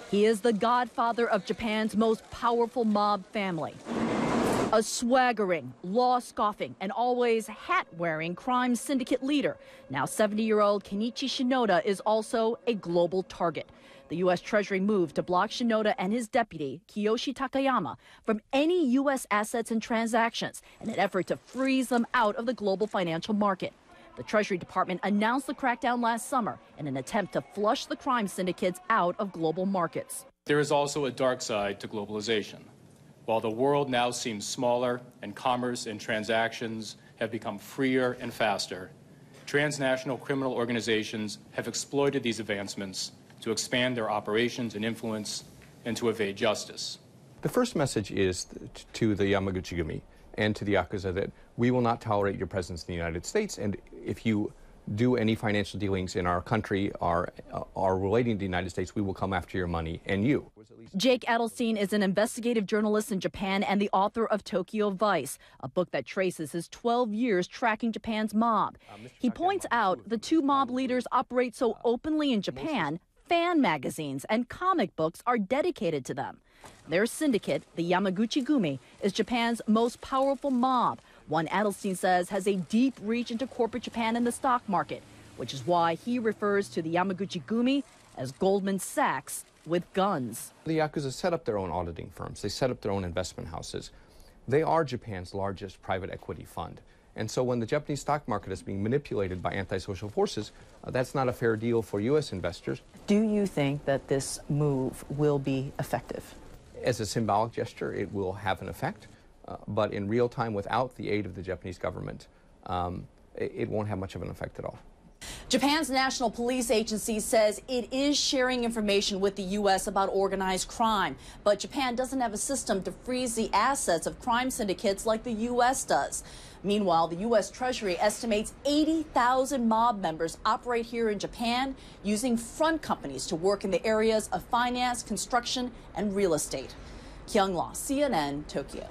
He is the godfather of Japan's most powerful mob family. A swaggering, law-scoffing, and always hat-wearing crime syndicate leader. Now 70-year-old Kenichi Shinoda is also a global target. The U.S. Treasury moved to block Shinoda and his deputy, Kiyoshi Takayama, from any U.S. assets and transactions in an effort to freeze them out of the global financial market. The Treasury Department announced the crackdown last summer in an attempt to flush the crime syndicates out of global markets. There is also a dark side to globalization. While the world now seems smaller and commerce and transactions have become freer and faster, transnational criminal organizations have exploited these advancements to expand their operations and influence and to evade justice. The first message is to the Yamaguchi-gumi and to the Yakuza that we will not tolerate your presence in the United States, and if you do any financial dealings in our country are relating to the United States, we will come after your money and you. Jake Adelstein is an investigative journalist in Japan and the author of Tokyo Vice, a book that traces his 12 years tracking Japan's mob. He points out the two mob leaders operate so openly in Japan, fan magazines and comic books are dedicated to them. Their syndicate, the Yamaguchi-gumi, is Japan's most powerful mob. One Adelstein says has a deep reach into corporate Japan and the stock market, which is why he refers to the Yamaguchi-gumi as Goldman Sachs with guns. The Yakuza set up their own auditing firms. They set up their own investment houses. They are Japan's largest private equity fund. And so when the Japanese stock market is being manipulated by antisocial forces, that's not a fair deal for U.S. investors. Do you think that this move will be effective? As a symbolic gesture, it will have an effect. But in real time, without the aid of the Japanese government, it won't have much of an effect at all. Japan's National Police Agency says it is sharing information with the U.S. about organized crime, but Japan doesn't have a system to freeze the assets of crime syndicates like the U.S. does. Meanwhile, the U.S. Treasury estimates 80,000 mob members operate here in Japan using front companies to work in the areas of finance, construction, and real estate. Kyung-la, CNN, Tokyo.